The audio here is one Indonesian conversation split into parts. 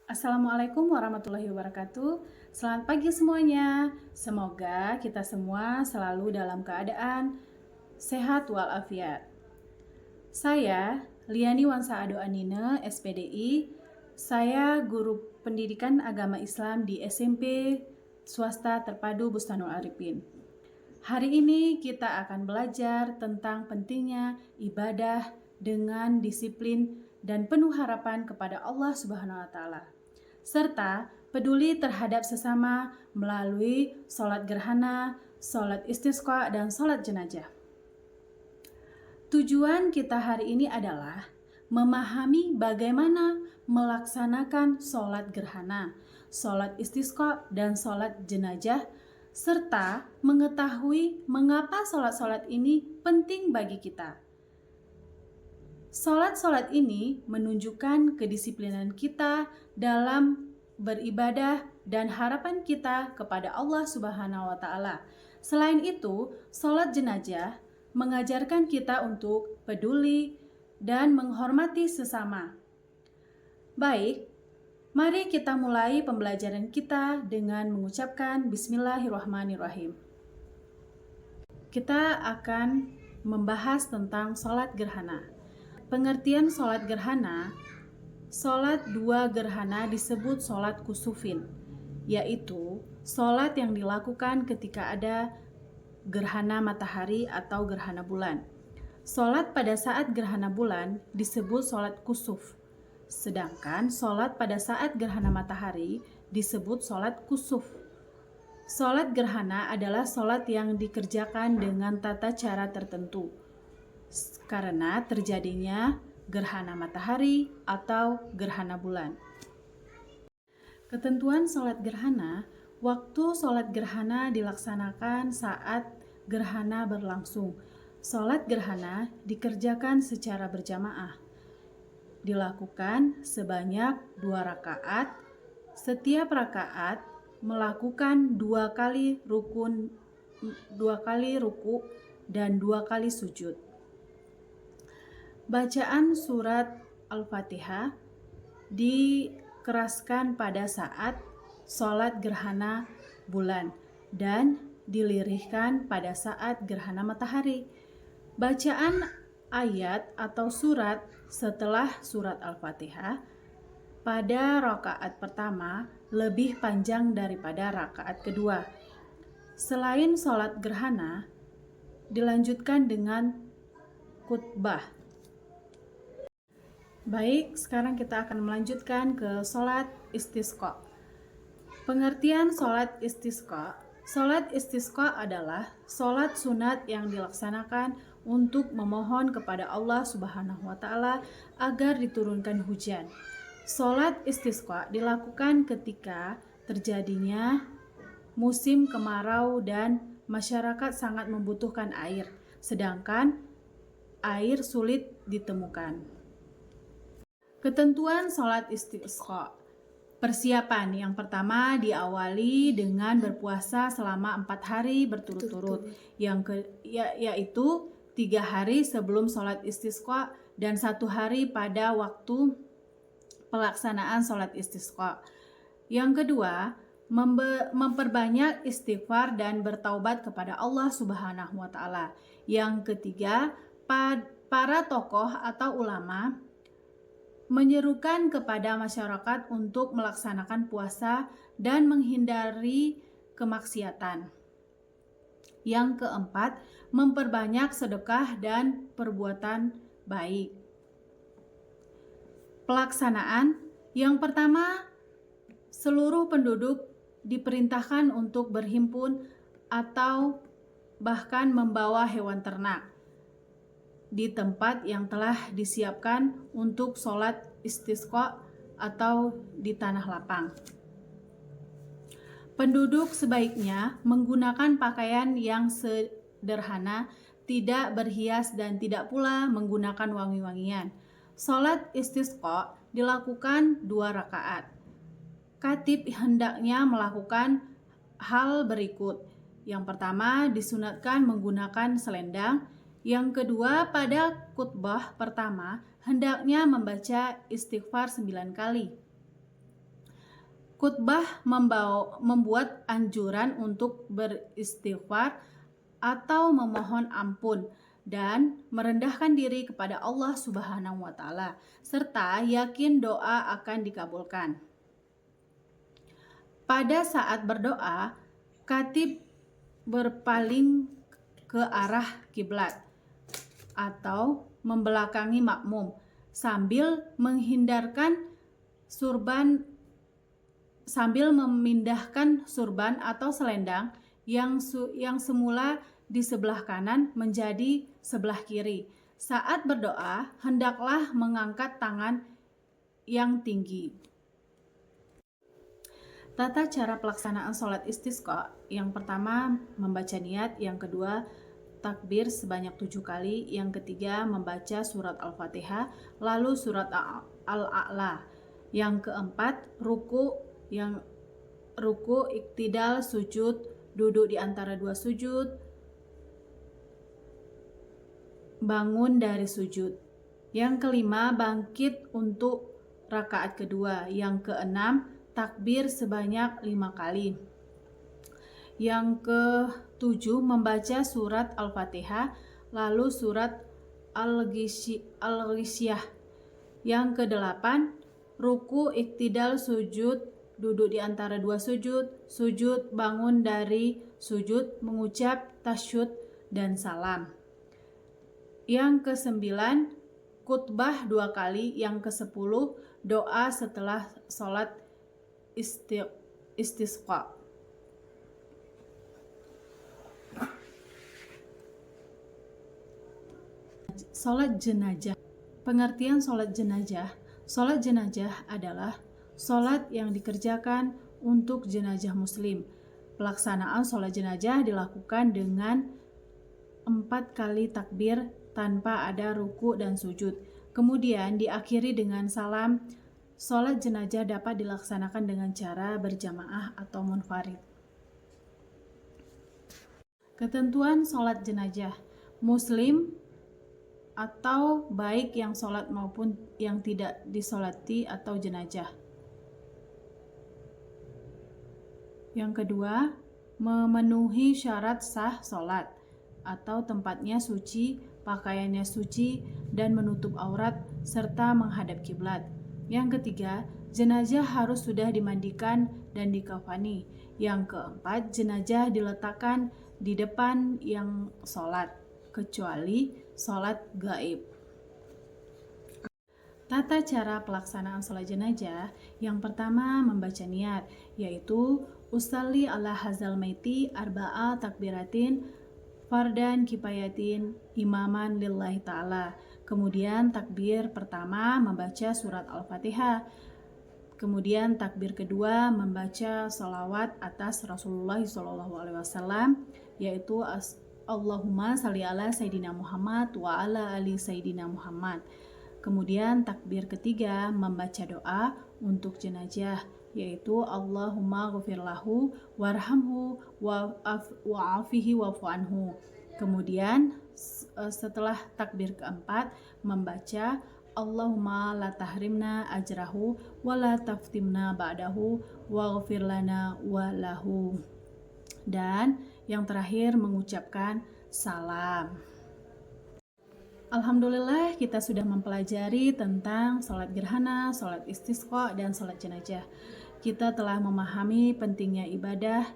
Assalamualaikum warahmatullahi wabarakatuh. Selamat pagi semuanya. Semoga kita semua selalu dalam keadaan sehat walafiat. Saya Liani Wansa Ado Anine, SPDI. Saya guru pendidikan agama Islam di SMP Swasta Terpadu Bustanul Arifin. Hari ini kita akan belajar tentang pentingnya ibadah dengan disiplin dan penuh harapan kepada Allah Subhanahu wa taala, serta peduli terhadap sesama melalui sholat gerhana, sholat istisqa, dan sholat jenazah. Tujuan kita hari ini adalah memahami bagaimana melaksanakan sholat gerhana, sholat istisqa, dan sholat jenazah, serta mengetahui mengapa sholat-sholat ini penting bagi kita. Sholat-sholat ini menunjukkan kedisiplinan kita dalam beribadah dan harapan kita kepada Allah Subhanahu wa taala. Selain itu, sholat jenazah mengajarkan kita untuk peduli dan menghormati sesama. Baik, mari kita mulai pembelajaran kita dengan mengucapkan Bismillahirrahmanirrahim. Kita akan membahas tentang sholat gerhana. Pengertian sholat gerhana, sholat dua gerhana disebut sholat kusufin, yaitu sholat yang dilakukan ketika ada gerhana matahari atau gerhana bulan. Sholat pada saat gerhana bulan disebut sholat kusuf, sedangkan sholat pada saat gerhana matahari disebut sholat kusuf. Sholat gerhana adalah sholat yang dikerjakan dengan tata cara tertentu karena terjadinya gerhana matahari atau gerhana bulan. Ketentuan sholat gerhana, waktu sholat gerhana dilaksanakan saat gerhana berlangsung. Sholat gerhana dikerjakan secara berjamaah. Dilakukan sebanyak 2 rakaat. Setiap rakaat melakukan 2 kali ruku dan 2 kali sujud. Bacaan surat Al-Fatihah dikeraskan pada saat sholat gerhana bulan dan dilirihkan pada saat gerhana matahari. Bacaan ayat atau surat setelah surat Al-Fatihah pada rakaat pertama lebih panjang daripada rakaat kedua. Selain sholat gerhana, dilanjutkan dengan khutbah. Baik, sekarang kita akan melanjutkan ke sholat istisqa. Pengertian sholat istisqa. Sholat istisqa adalah sholat sunat yang dilaksanakan untuk memohon kepada Allah Subhanahu wa taala agar diturunkan hujan. Sholat istisqa dilakukan ketika terjadinya musim kemarau dan masyarakat sangat membutuhkan air, sedangkan air sulit ditemukan. Ketentuan sholat istisqa. Persiapan yang pertama diawali dengan berpuasa selama 4 hari berturut-turut, yaitu 3 hari sebelum sholat istisqa dan 1 hari pada waktu pelaksanaan sholat istisqa. Yang kedua, memperbanyak istighfar dan bertaubat kepada Allah Subhanahu wa taala. Yang ketiga, para tokoh atau ulama menyerukan kepada masyarakat untuk melaksanakan puasa dan menghindari kemaksiatan. Yang keempat, memperbanyak sedekah dan perbuatan baik. Pelaksanaan yang pertama, seluruh penduduk diperintahkan untuk berhimpun atau bahkan membawa hewan ternak di tempat yang telah disiapkan untuk sholat istisqa atau di tanah lapang. Penduduk sebaiknya menggunakan pakaian yang sederhana, tidak berhias dan tidak pula menggunakan wangi-wangian. Sholat istisqa dilakukan 2 rakaat. Khatib hendaknya melakukan hal berikut. Yang pertama, disunatkan menggunakan selendang. Yang kedua, pada khutbah pertama hendaknya membaca istighfar 9 kali. Khutbah membuat anjuran untuk beristighfar atau memohon ampun dan merendahkan diri kepada Allah Subhanahu wa taala serta yakin doa akan dikabulkan. Pada saat berdoa, khatib berpaling ke arah kiblat atau membelakangi makmum sambil memindahkan surban atau selendang yang semula di sebelah kanan menjadi sebelah kiri. Saat berdoa, hendaklah mengangkat tangan yang tinggi. Tata cara pelaksanaan sholat istisqa: yang pertama membaca niat, yang kedua takbir sebanyak 7 kali, yang ketiga membaca surat Al-Fatihah, lalu surat Al-A'la, yang keempat ruku, iktidal, sujud, duduk di antara dua sujud, bangun dari sujud, yang kelima bangkit untuk rakaat kedua, yang keenam takbir sebanyak 5 kali, yang ketujuh membaca surat Al-Fatihah, lalu surat Al-Ghisyah, yang kedelapan ruku, iktidal, sujud, duduk di antara dua sujud, sujud, bangun dari sujud, mengucap tasyahud dan salam. Yang kesembilan khutbah 2 kali, yang ke-10 doa setelah sholat istisqa. Sholat jenazah. Pengertian sholat jenazah. Sholat jenazah adalah sholat yang dikerjakan untuk jenazah muslim. Pelaksanaan sholat jenazah dilakukan dengan 4 kali takbir tanpa ada ruku dan sujud. Kemudian diakhiri dengan salam. Sholat jenazah dapat dilaksanakan dengan cara berjamaah atau munfarid. Ketentuan sholat jenazah: muslim atau baik yang sholat maupun yang tidak disolati atau jenazah. Yang kedua, memenuhi syarat sah sholat atau tempatnya suci, pakaiannya suci, dan menutup aurat serta menghadap kiblat. Yang ketiga, jenazah harus sudah dimandikan dan dikafani. Yang keempat, jenazah diletakkan di depan yang sholat, kecuali sholat gaib. Tata cara pelaksanaan sholat jenazah: yang pertama membaca niat, yaitu usalli ala hazal maiti arba'a takbiratin fardan kifayatin imaman lillahi ta'ala. Kemudian takbir pertama membaca surat Al-Fatihah. Kemudian takbir kedua membaca salawat atas Rasulullah SAW, yaitu Allahumma salli ala Sayyidina Muhammad wa ala ali Sayyidina Muhammad. Kemudian takbir ketiga membaca doa untuk jenazah, yaitu Allahumma ghufirlahu warhamhu wa'afihi wa'fu anhu. Kemudian setelah takbir keempat membaca Allahumma la tahrimna ajrahu wa la taftimna ba'dahu waghfir lana wa lahu. Dan yang terakhir mengucapkan salam. Alhamdulillah, kita sudah mempelajari tentang sholat gerhana, sholat istisqa, dan sholat jenazah. Kita telah memahami pentingnya ibadah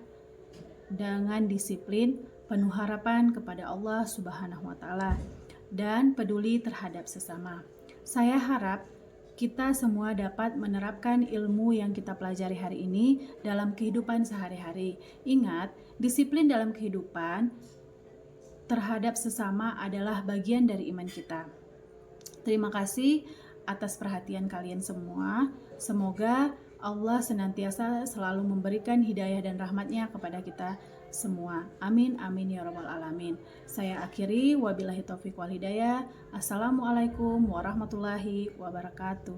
dengan disiplin, penuh harapan kepada Allah Subhanahu wa Ta'ala, dan peduli terhadap sesama. Saya harap kita semua dapat menerapkan ilmu yang kita pelajari hari ini dalam kehidupan sehari-hari. Ingat, disiplin dalam kehidupan terhadap sesama adalah bagian dari iman kita. Terima kasih atas perhatian kalian semua. Semoga Allah senantiasa selalu memberikan hidayah dan rahmatnya kepada kita semua. Amin, amin ya rabbal alamin. Saya akhiri, wabillahi taufiq wal hidayah. Assalamualaikum warahmatullahi wabarakatuh.